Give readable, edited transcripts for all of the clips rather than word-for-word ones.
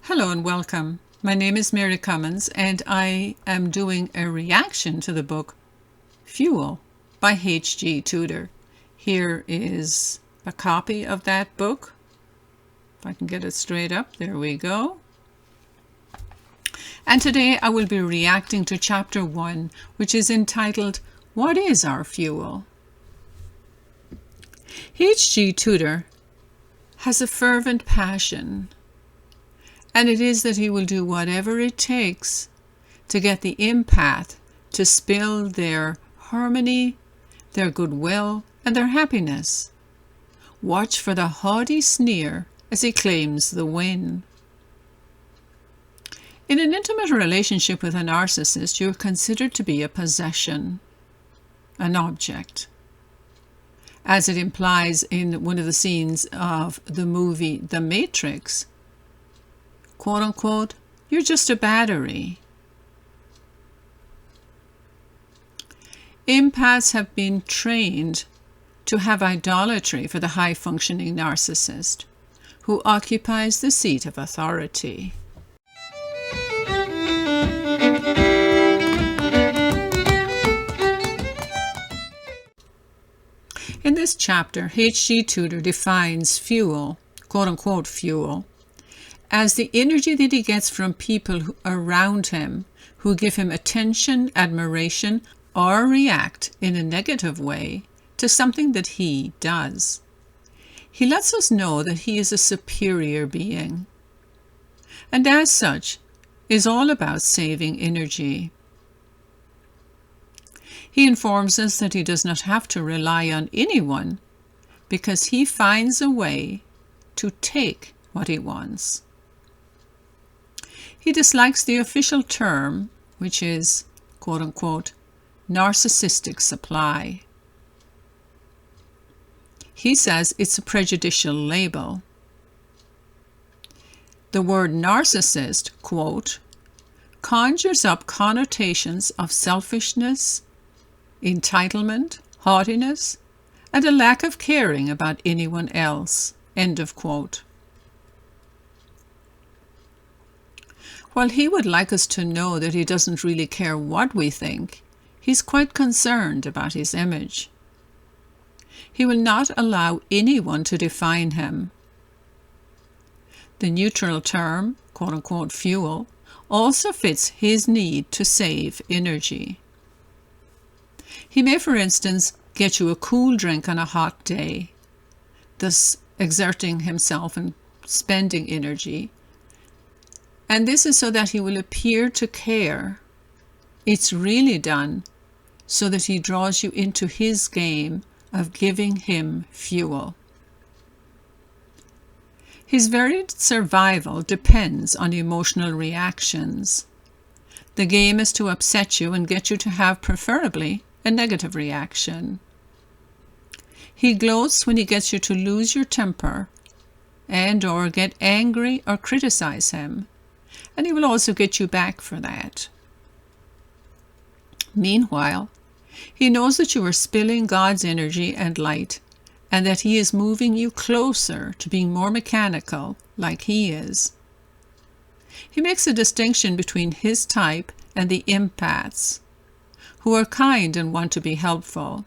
Hello and welcome. My name is Mary Cummins and I am doing a reaction to the book Fuel by H.G. Tudor. Here is a copy of that book. If I can get it straight up, there we go. And today I will be reacting to chapter 1, which is entitled, What is Our Fuel? H.G. Tudor has a fervent passion, and it is that he will do whatever it takes to get the empath to spill their harmony, their goodwill, and their happiness. Watch for the haughty sneer as he claims the win. In an intimate relationship with a narcissist, you are considered to be a possession, an object. As it implies in one of the scenes of the movie The Matrix, quote unquote, you're just a battery. Empaths have been trained to have idolatry for the high-functioning narcissist, who occupies the seat of authority. In this chapter, H.G. Tudor defines fuel, quote unquote fuel, as the energy that he gets from people around him who give him attention, admiration, or react in a negative way to something that he does. He lets us know that he is a superior being, and as such is all about saving energy. He informs us that he does not have to rely on anyone because he finds a way to take what he wants. He dislikes the official term, which is, quote unquote, narcissistic supply. He says it's a prejudicial label. The word narcissist, quote, conjures up connotations of selfishness, entitlement, haughtiness, and a lack of caring about anyone else, end of quote. While he would like us to know that he doesn't really care what we think, he's quite concerned about his image. He will not allow anyone to define him. The neutral term, quote unquote fuel, also fits his need to save energy. He may, for instance, get you a cool drink on a hot day, thus exerting himself and spending energy. And this is so that he will appear to care. It's really done so that he draws you into his game of giving him fuel. His very survival depends on emotional reactions. The game is to upset you and get you to have, preferably, a negative reaction. He gloats when he gets you to lose your temper and/or get angry or criticize him, and he will also get you back for that. Meanwhile, he knows that you are spilling God's energy and light, and that he is moving you closer to being more mechanical, like he is. He makes a distinction between his type and the empaths, who are kind and want to be helpful.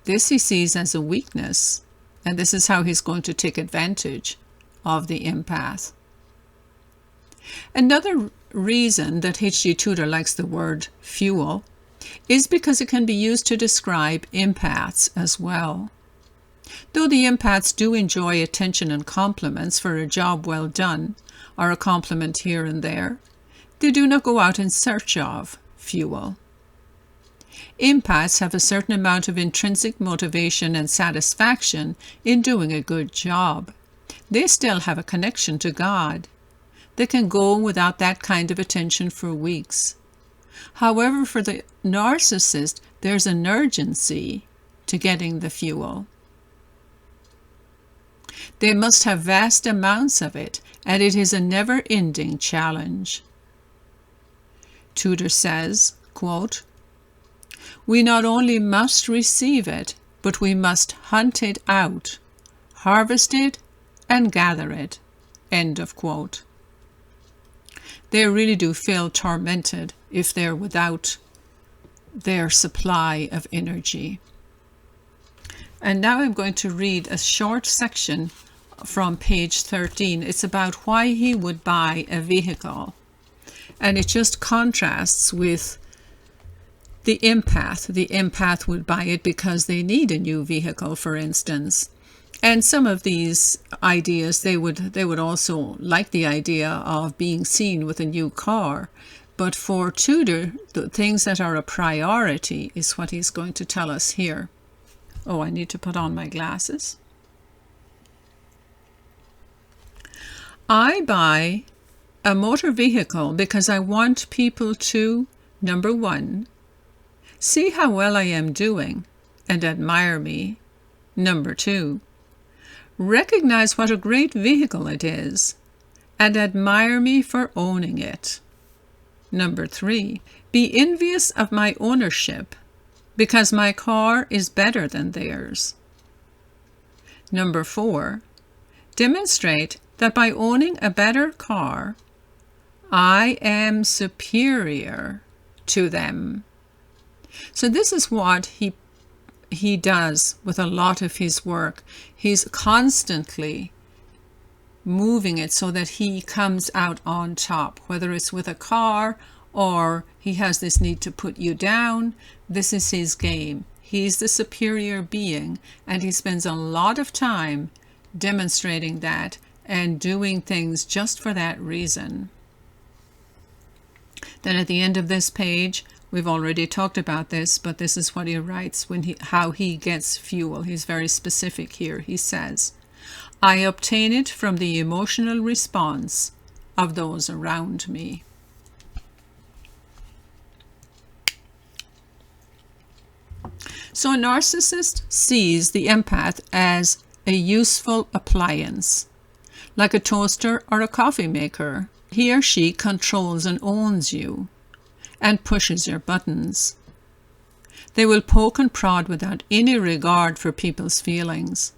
This he sees as a weakness, and this is how he's going to take advantage of the empath. Another reason that H.G. Tudor likes the word fuel is because it can be used to describe empaths as well. Though the empaths do enjoy attention and compliments for a job well done, or a compliment here and there, they do not go out in search of fuel. Empaths have a certain amount of intrinsic motivation and satisfaction in doing a good job. They still have a connection to God. They can go without that kind of attention for weeks. However, for the narcissist, there's an urgency to getting the fuel. They must have vast amounts of it, and it is a never-ending challenge. Tudor says, quote, we not only must receive it, but we must hunt it out, harvest it, and gather it, End of quote. They really do feel tormented if they're without their supply of energy. And now I'm going to read a short section from page 13. It's about why he would buy a vehicle. And it just contrasts with the empath. The empath would buy it because they need a new vehicle, for instance. And some of these ideas, they would also like the idea of being seen with a new car. But for Tudor, the things that are a priority is what he's going to tell us here. Oh, I need to put on my glasses. I buy a motor vehicle because I want people to, number one, see how well I am doing and admire me. Number two, recognize what a great vehicle it is and admire me for owning it. Number three, be envious of my ownership because my car is better than theirs. Number four, demonstrate that by owning a better car, I am superior to them. So this is what he does with a lot of his work. He's constantly moving it so that he comes out on top, whether it's with a car or he has this need to put you down. This is his game. He's the superior being, and he spends a lot of time demonstrating that and doing things just for that reason. Then at the end of this page, we've already talked about this, but this is what he writes when how he gets fuel. He's very specific here. He says, I obtain it from the emotional response of those around me. So a narcissist sees the empath as a useful appliance, like a toaster or a coffee maker. He or she controls and owns you and pushes your buttons. They will poke and prod without any regard for people's feelings.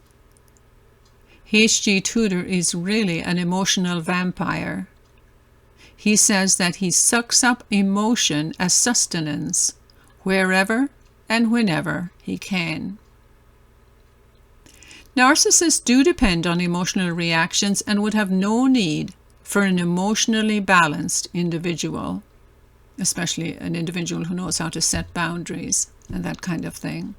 H.G. Tudor is really an emotional vampire. He says that he sucks up emotion as sustenance wherever and whenever he can. Narcissists do depend on emotional reactions and would have no need for an emotionally balanced individual, especially an individual who knows how to set boundaries and that kind of thing.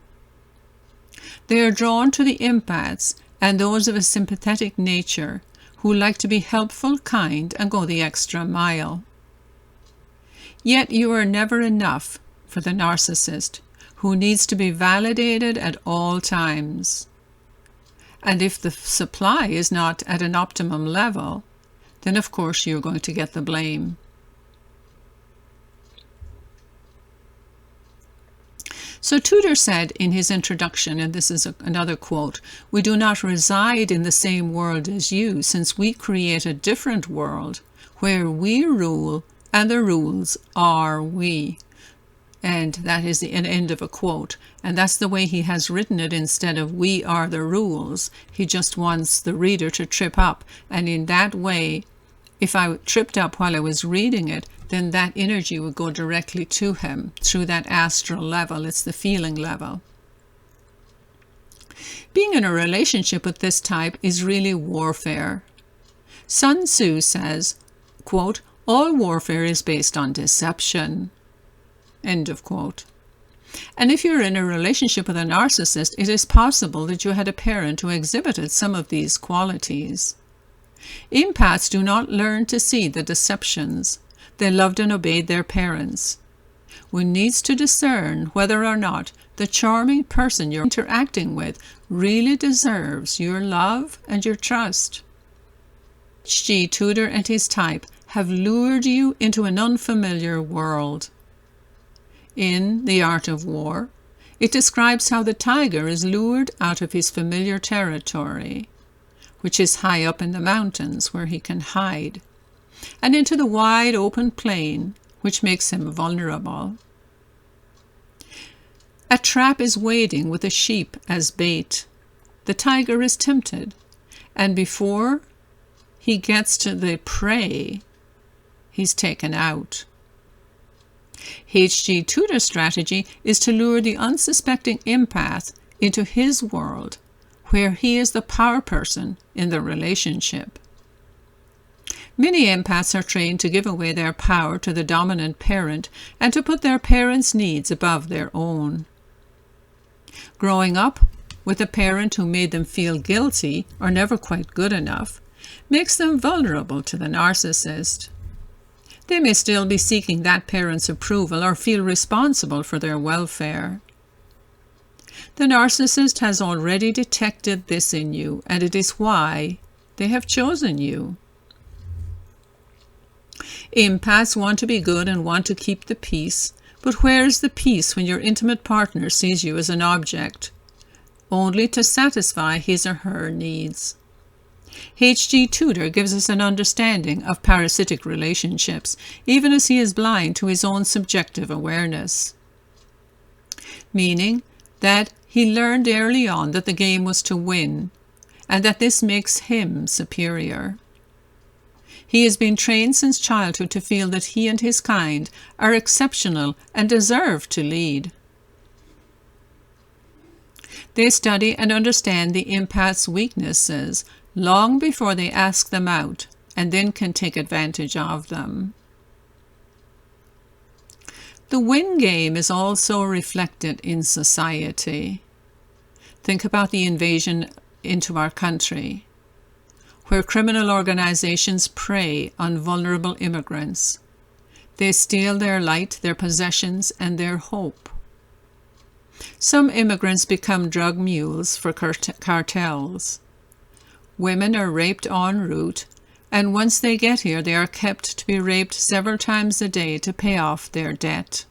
They are drawn to the empaths and those of a sympathetic nature who like to be helpful, kind, and go the extra mile. Yet you are never enough for the narcissist, who needs to be validated at all times. And if the supply is not at an optimum level, then of course you're going to get the blame. So Tudor said in his introduction, and this is another quote, we do not reside in the same world as you, since we create a different world where we rule and the rules are we. And that is an end of a quote. And that's the way he has written it instead of we are the rules. He just wants the reader to trip up. And in that way, if I tripped up while I was reading it, then that energy would go directly to him through that astral level. It's the feeling level. Being in a relationship with this type is really warfare. Sun Tzu says, quote, all warfare is based on deception. End of quote. And if you're in a relationship with a narcissist, it is possible that you had a parent who exhibited some of these qualities. Empaths do not learn to see the deceptions. They loved and obeyed their parents. One needs to discern whether or not the charming person you're interacting with really deserves your love and your trust. H.G. Tudor and his type have lured you into an unfamiliar world. In The Art of War, it describes how the tiger is lured out of his familiar territory, which is high up in the mountains where he can hide, and into the wide open plain, which makes him vulnerable. A trap is waiting with a sheep as bait. The tiger is tempted, and before he gets to the prey, he's taken out. H.G. Tudor's strategy is to lure the unsuspecting empath into his world, where he is the power person in the relationship. Many empaths are trained to give away their power to the dominant parent and to put their parent's needs above their own. Growing up with a parent who made them feel guilty or never quite good enough makes them vulnerable to the narcissist. They may still be seeking that parent's approval or feel responsible for their welfare. The narcissist has already detected this in you, and it is why they have chosen you. Empaths want to be good and want to keep the peace, but where is the peace when your intimate partner sees you as an object, only to satisfy his or her needs? H.G. Tudor gives us an understanding of parasitic relationships, even as he is blind to his own subjective awareness. Meaning that he learned early on that the game was to win, and that this makes him superior. He has been trained since childhood to feel that he and his kind are exceptional and deserve to lead. They study and understand the empath's weaknesses long before they ask them out, and then can take advantage of them. The win game is also reflected in society. Think about the invasion into our country, where criminal organizations prey on vulnerable immigrants. They steal their light, their possessions, and their hope. Some immigrants become drug mules for cartels. Women are raped en route, and once they get here, they are kept to be raped several times a day to pay off their debt.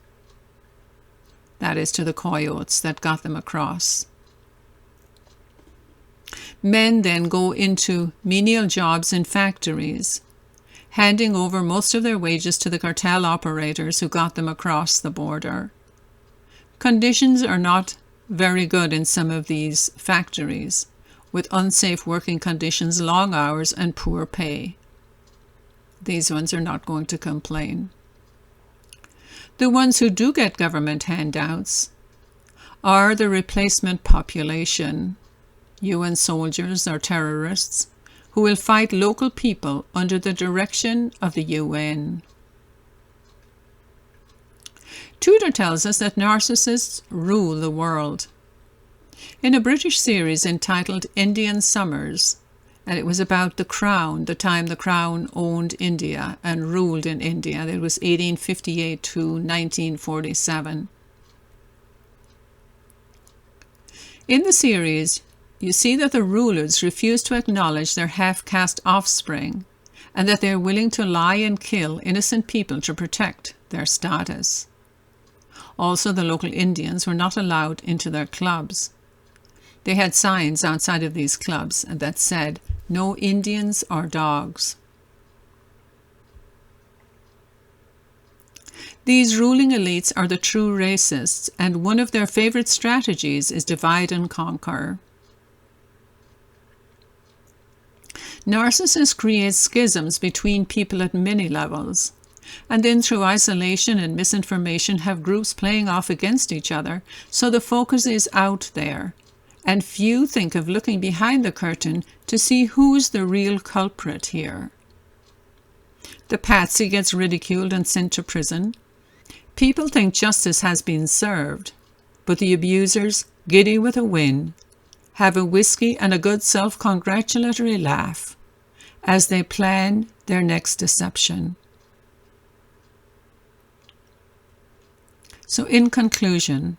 That is to the coyotes that got them across. Men then go into menial jobs in factories, handing over most of their wages to the cartel operators who got them across the border. Conditions are not very good in some of these factories, with unsafe working conditions, long hours, and poor pay. These ones are not going to complain. The ones who do get government handouts are the replacement population, UN soldiers or terrorists, who will fight local people under the direction of the UN. Tudor tells us that narcissists rule the world. In a British series entitled Indian Summers, and it was about the Crown, the time the Crown owned India and ruled in India. It was 1858 to 1947. In the series, you see that the rulers refuse to acknowledge their half-caste offspring, and that they are willing to lie and kill innocent people to protect their status. Also, the local Indians were not allowed into their clubs. They had signs outside of these clubs that said, "No Indians or dogs." These ruling elites are the true racists, and one of their favorite strategies is divide and conquer. Narcissists create schisms between people at many levels, and then through isolation and misinformation have groups playing off against each other, so the focus is out there, and few think of looking behind the curtain to see who's the real culprit here. The patsy gets ridiculed and sent to prison. People think justice has been served, but the abusers, giddy with a win, have a whiskey and a good self-congratulatory laugh as they plan their next deception. So in conclusion,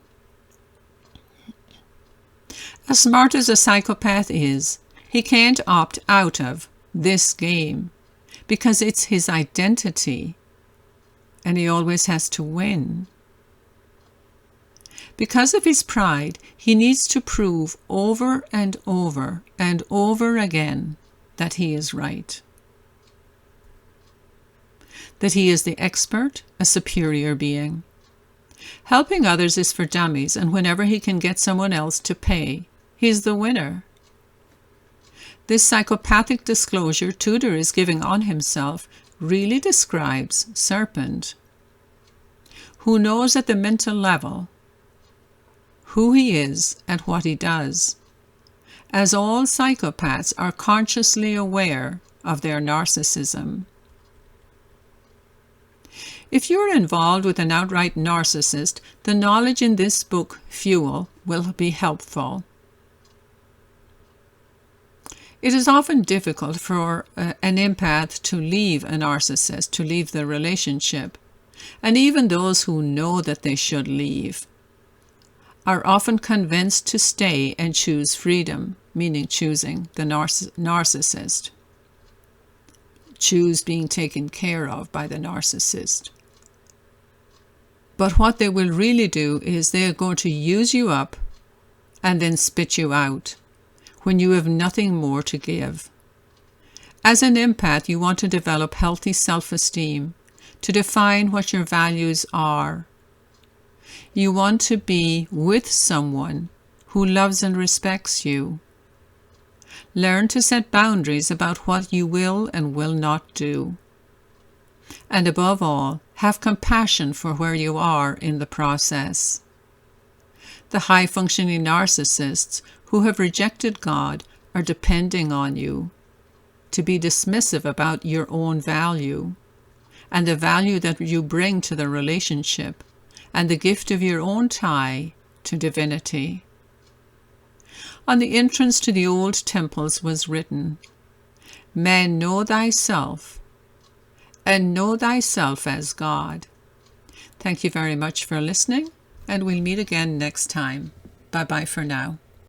as smart as a psychopath is, he can't opt out of this game because it's his identity, and he always has to win. Because of his pride, he needs to prove over and over and over again that he is right, that he is the expert, a superior being. Helping others is for dummies, and whenever he can get someone else to pay, he's the winner. This psychopathic disclosure Tudor is giving on himself really describes Serpent, who knows at the mental level who he is and what he does, as all psychopaths are consciously aware of their narcissism. If you're involved with an outright narcissist, the knowledge in this book, Fuel, will be helpful. It is often difficult for an empath to leave a narcissist, to leave the relationship, and even those who know that they should leave are often convinced to stay and choose freedom, meaning choosing the narcissist. Choose being taken care of by the narcissist. But what they will really do is they are going to use you up and then spit you out when you have nothing more to give. As an empath, you want to develop healthy self-esteem, to define what your values are. You want to be with someone who loves and respects you. Learn to set boundaries about what you will and will not do. And above all, have compassion for where you are in the process. The high-functioning narcissists who have rejected God are depending on you to be dismissive about your own value and the value that you bring to the relationship and the gift of your own tie to divinity. On the entrance to the old temples was written, "Man, know thyself, and know thyself as God." Thank you very much for listening, and we'll meet again next time. Bye-bye for now.